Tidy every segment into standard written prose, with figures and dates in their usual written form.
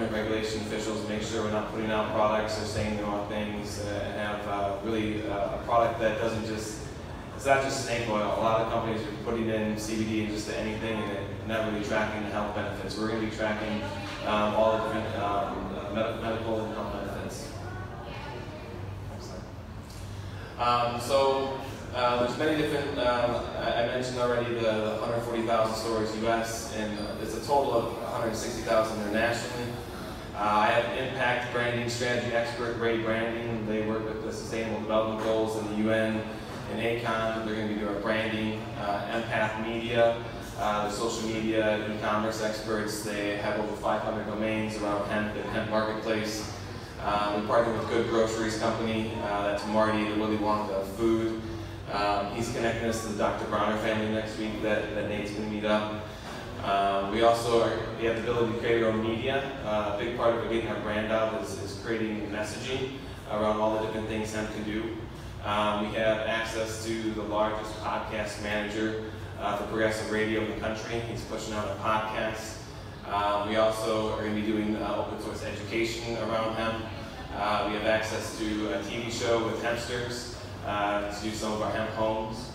government regulation officials to make sure we're not putting out products or saying the wrong things, and have really a product that doesn't just, it's not just snake oil. A lot of companies are putting in CBD and just anything and not really tracking the health benefits. We're going to be tracking all the different medical and health benefits. There's many different, I mentioned already the 140,000 stores US, and it's a total of 160,000 internationally. I have impact branding strategy expert, Ray Branding. They work with the Sustainable Development Goals in the UN and ACON. They're going to be doing our branding. Empath Media, the social media, e-commerce experts. They have over 500 domains around hemp and hemp marketplace. We partner with Good Groceries Company. That's Marty, the Willy Wonka of food. He's connecting us to the Dr. Bronner family next week that Nate's going to meet up. We have the ability to create our own media. A big part of getting our brand out is creating messaging around all the different things hemp can do. We have access to the largest podcast manager for progressive radio in the country. He's pushing out a podcast. We also are going to be doing open source education around hemp. We have access to a TV show with hempsters to do some of our hemp homes.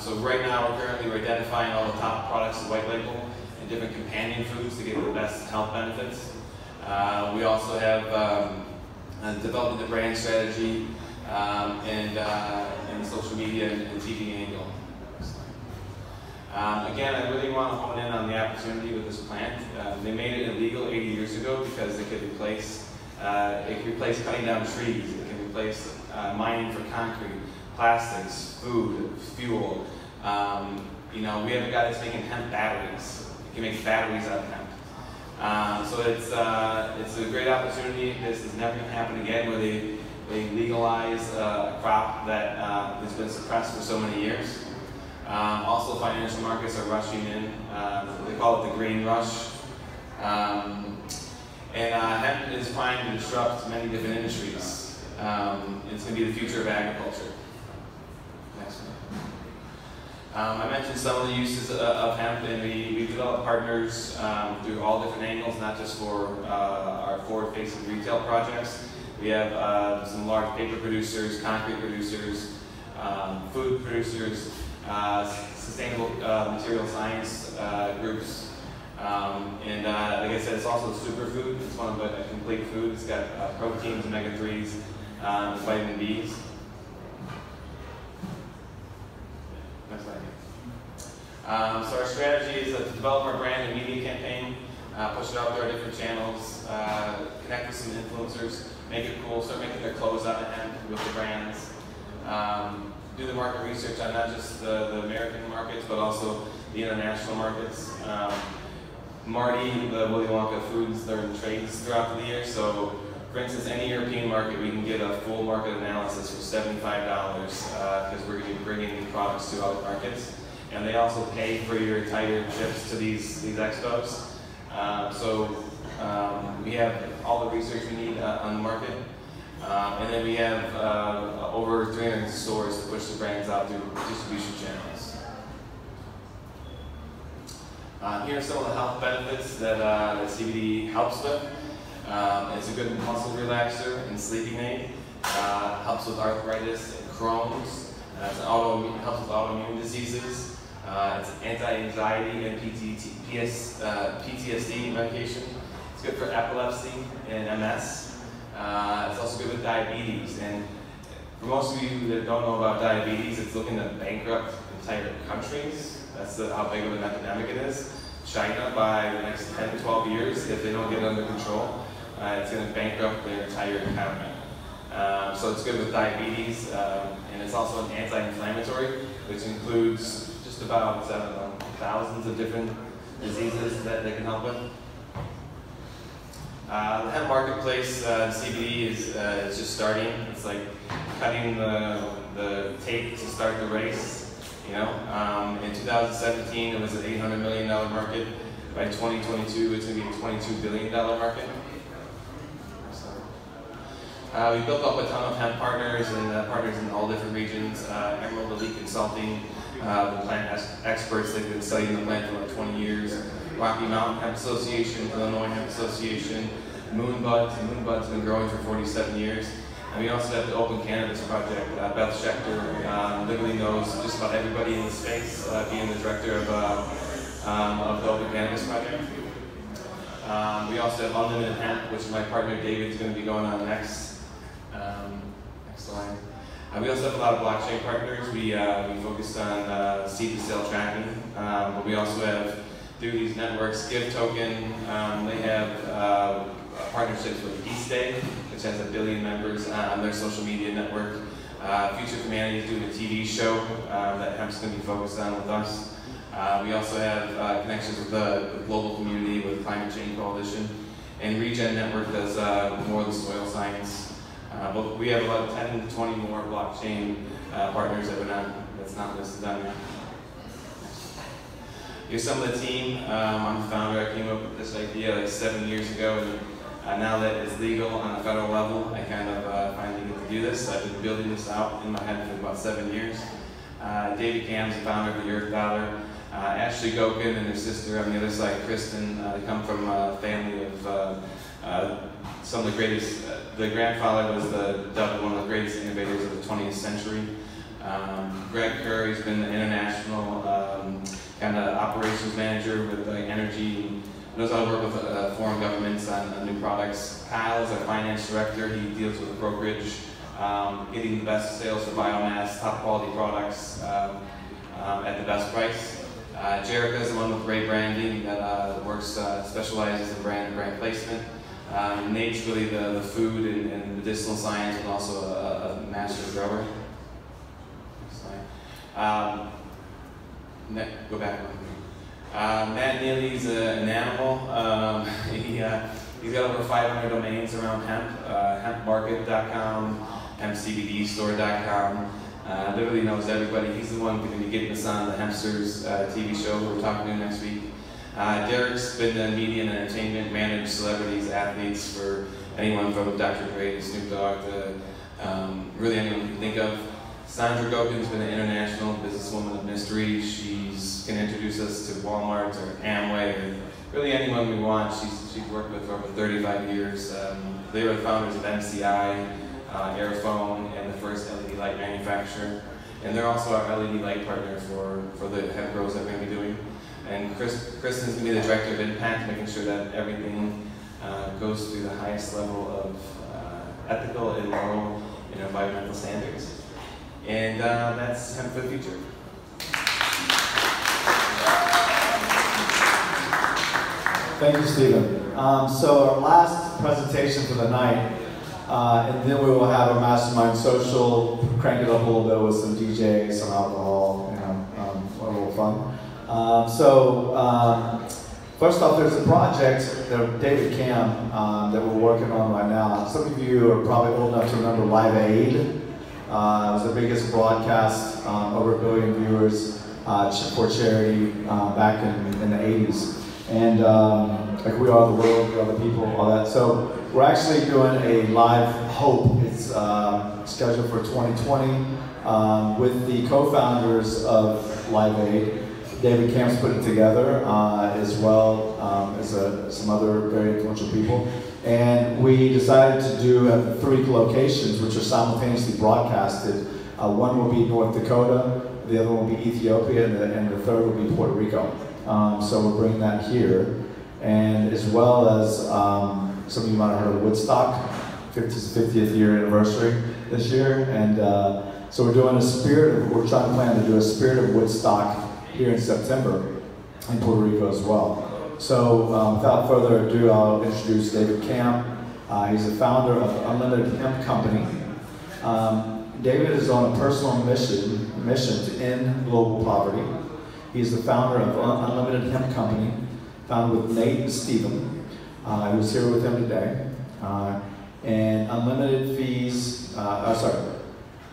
So right now we're identifying all the top products to white label and different companion foods to get the best health benefits. We also have developing the brand strategy and social media and TV angle. Again, I really want to hone in on the opportunity with this plant. They made it illegal 80 years ago because it could replace cutting down trees. It can replace mining for concrete, plastics, food, fuel. We have a guy that's making hemp batteries. He can make batteries out of hemp. So it's a great opportunity. This is never going to happen again where they legalize a crop that has been suppressed for so many years. Also, financial markets are rushing in. They call it the green rush. Hemp is trying to disrupt many different industries. It's going to be the future of agriculture. Next one. I mentioned some of the uses of hemp, and we develop partners through all different angles, not just for our forward-facing retail projects. We have some large paper producers, concrete producers, food producers, sustainable material science groups. Like I said, it's also a superfood. It's one of a complete food. It's got proteins, omega-3s, vitamin Bs. Next slide. So our strategy is to develop our brand and media campaign, push it out through our different channels, connect with some influencers, make it cool, start making their clothes out of hemp with the brands. Do the market research on not just the American markets, but also the international markets. Marty, the Willy Wonka foods, they're in trades throughout the year. So, for instance, any European market, we can get a full market analysis for $75 because we're going to be bringing products to other markets. And they also pay for your entire trips to these expos. We have all the research we need on the market. And then we have over 300 stores to push the brands out through distribution channels. Here are some of the health benefits that CBD helps with. It's a good muscle relaxer and sleeping aid. Helps with arthritis and Crohn's. Helps with autoimmune diseases. It's anti-anxiety and PTSD medication. It's good for epilepsy and MS. It's also good with diabetes. And for most of you that don't know about diabetes, it's looking to bankrupt entire countries. That's how big of an epidemic it is. China, by the next 10 to 12 years, if they don't get it under control, it's going to bankrupt their entire economy. So it's good with diabetes, and it's also an anti-inflammatory, which includes just about thousands of different diseases that they can help with. The hemp marketplace, CBD is just starting. It's like cutting the tape to start the race. In 2017, it was an $800 million market. By 2022, it's going to be a $22 billion market. We built up a ton of hemp partners and partners in all different regions. Emerald Elite Consulting, the plant experts, they've been studying the plant for like 20 years. Rocky Mountain Hemp Association, Illinois Hemp Association, Moonbuds. Moonbud's been growing for 47 years. And we also have the Open Cannabis Project. Beth Schechter literally knows just about everybody in the space, being the director of the Open Cannabis Project. We also have Unlimited Hemp, which my partner David's going to be going on next. Next line. We also have a lot of blockchain partners. We focus on seed-to-sale tracking, but we also have, through these networks, Give Token. They have partnerships with Eastday, which has 1 billion members on their social media network. Future for Humanity is doing a TV show that Hemp's going to be focused on with us. We also have connections with the global community with Climate Change Coalition. And Regen Network does more of the soil science. But we have about 10 to 20 more blockchain partners that's not listed on here. Here's some of the team. I'm the founder. I came up with this idea like 7 years ago, and now that it's legal on a federal level, I kind of finally get to do this. I've been building this out in my head for about 7 years. David Kam is the founder of the Earth Dollar. Ashley Gokin and her sister on the other side, Kristen, they come from a family of some of the greatest. The grandfather was dubbed one of the greatest innovators of the 20th century. Greg Curry's been the international kind of operations manager with energy. Knows how to work with foreign governments on new products. Kyle is our finance director. He deals with brokerage, getting the best sales for biomass, top quality products at the best price. Jerica is the one with great branding that specializes in brand placement. Nate's really the food and medicinal science, but also a master grower. Next slide. Go back one. Matt Neely's an animal. He's got over 500 domains around hemp. Hempmarket.com, hempcbdstore.com. Literally knows everybody. He's the one going to be getting us on the Hempsters TV show we're talking to next week. Derek's been in media and entertainment, managed celebrities, athletes for anyone from Dr. Dre to Snoop Dogg to really anyone you can think of. Sandra Gokin's been an international businesswoman of mystery. She's going to introduce us to Walmart or Amway or really anyone we want. She's worked with for over 35 years. They were the founders of MCI, Airphone, and the first LED light manufacturer. And they're also our LED light partner for the hemp grows that we're going to be doing. And Kristen's going to be the director of impact, making sure that everything goes through the highest level of ethical and moral and environmental standards. And that's Hemp for the Future. Thank you, Stephen. So our last presentation for the night, and then we will have a mastermind social, crank it up a little bit with some DJs, some alcohol, a little fun. First off, there's a project that David Kam that we're working on right now. Some of you are probably old enough to remember Live Aid. It was the biggest broadcast, over 1 billion viewers for charity back in the 80s. And like We Are the World, We Are the People, all that. So we're actually doing a live Hope. It's scheduled for 2020 with the co-founders of Live Aid. David Kam's put it together as well as some other very influential people. And we decided to do 3 locations which are simultaneously broadcasted. One will be North Dakota, the other one will be Ethiopia, and the third will be Puerto Rico. So we're bringing that here. And as well as, some of you might have heard of Woodstock, 50th year anniversary this year. And so we're doing we're trying to plan to do a Spirit of Woodstock here in September in Puerto Rico as well. So without further ado, I'll introduce David Kam. He's the founder of Unlimited Hemp Company. David is on a personal mission to end global poverty. He's the founder of Unlimited Hemp Company, founded with Nate and Stephen, who's here with him today. And Unlimited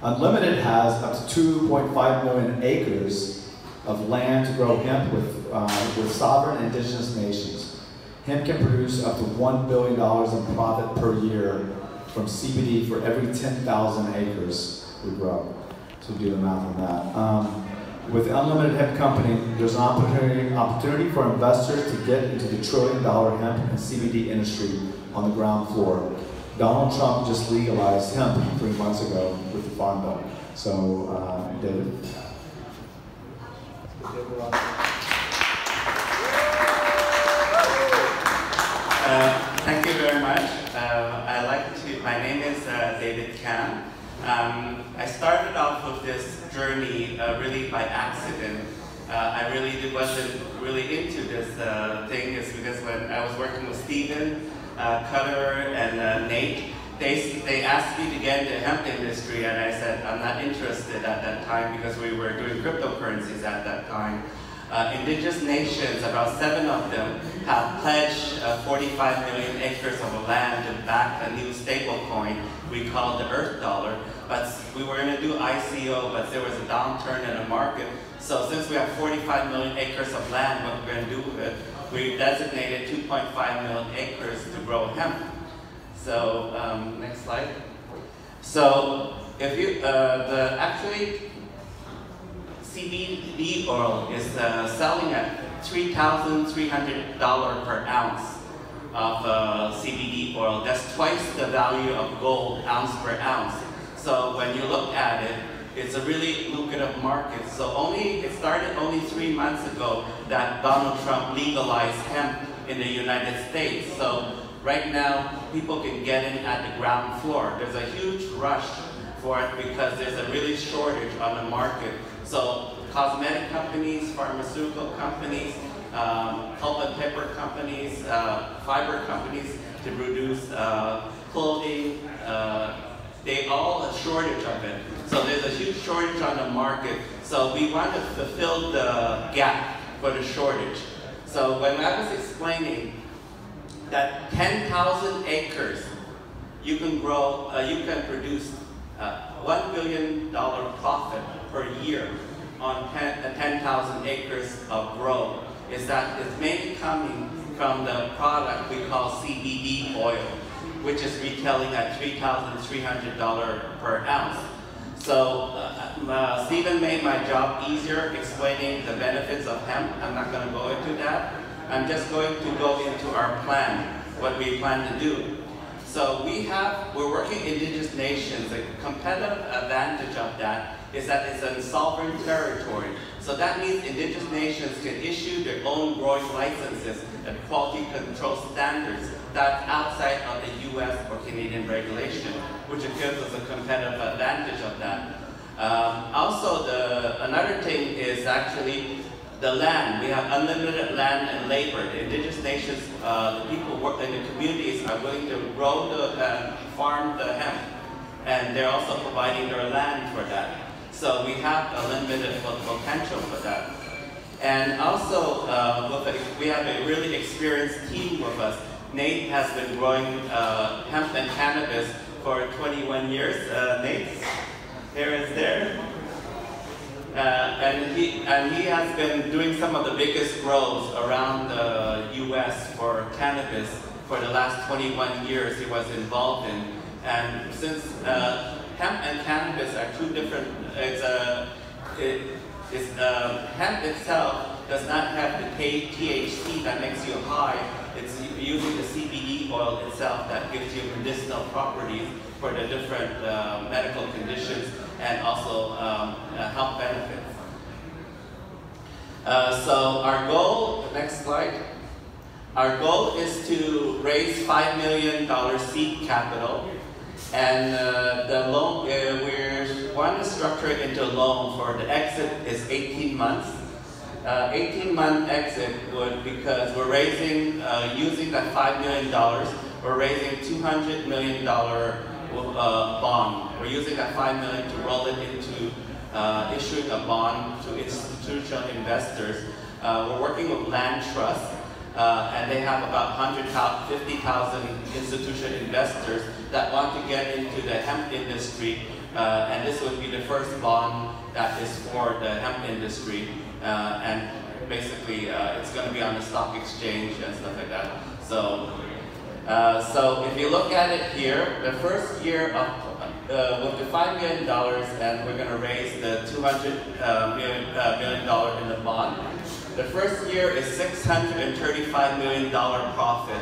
Unlimited has up to 2.5 million acres of land to grow hemp with sovereign indigenous nations. Hemp can produce up to $1 billion in profit per year from CBD for every 10,000 acres we grow. So do the math on that. With the Unlimited Hemp Company, there's an opportunity for investors to get into the trillion-dollar hemp and CBD industry on the ground floor. Donald Trump just legalized hemp 3 months ago with the Farm Bill. So, David. Thank you very much. My name is David Kam. I started off with this journey really by accident. I wasn't really into this thing, is because when I was working with Stephen, Cutter, and Nate, they asked me to get into the hemp industry, and I said I'm not interested at that time because we were doing cryptocurrencies at that time. Indigenous nations, about 7 of them, have pledged 45 million acres of land to back a new stable coin we call the Earth Dollar. But we were going to do ICO, but there was a downturn in the market. So since we have 45 million acres of land, what we're going to do with it, we designated 2.5 million acres to grow hemp. So next slide. So if you actually CBD oil is selling at $3,300 per ounce of CBD oil. That's twice the value of gold ounce per ounce. So when you look at it, it's a really lucrative market. So it started only 3 months ago that Donald Trump legalized hemp in the United States. So right now, people can get in at the ground floor. There's a huge rush for it because there's a really shortage on the market. So cosmetic companies, pharmaceutical companies, pulp and paper companies, fiber companies to produce clothing, they all a shortage of it. So there's a huge shortage on the market. So we want to fulfill the gap for the shortage. So when I was explaining that 10,000 acres, you can grow, you can produce $1 billion profit per year on 10,000 acres of growth. It's mainly coming from the product we call CBD oil, which is retailing at $3,300 per ounce. So Stephen made my job easier explaining the benefits of hemp. I'm not going to go into that. I'm just going to go into our plan, what we plan to do. So we're working indigenous nations. A competitive advantage of that is that it's a sovereign territory. So that means indigenous nations can issue their own growing licenses and quality control standards that's outside of the US or Canadian regulation, which gives us a competitive advantage of that. Also, another thing is actually the land. We have unlimited land and labor. The indigenous nations, the people work in the communities are willing to grow and farm the hemp, and they're also providing their land for that. So we have unlimited potential for that. And also, we have a really experienced team with us. Nate has been growing hemp and cannabis for 21 years. Nate, there is there. And he has been doing some of the biggest grows around the U.S. for cannabis for the last 21 years he was involved in. And since hemp and cannabis are two different, hemp itself does not have the THC that makes you high. It's using the CBD oil itself that gives you medicinal properties for the different medical conditions and also health benefits. So our goal, the next slide, our goal is to raise $5 million seed capital, and the loan, we want to structure it into a loan for the exit is 18 months. 18-month exit because we're raising, using that $5 million, we're raising $200 million bond. We're using that $5 million to roll it into issuing a bond to institutional investors. We're working with Land Trust, and they have about 50,000 institutional investors that want to get into the hemp industry, and this would be the first bond that is for the hemp industry, and basically it's going to be on the stock exchange and stuff like that. So, so if you look at it here, the first year of with the $5 million, and we're going to raise the $200 million in the bond. The first year is $635 million profit.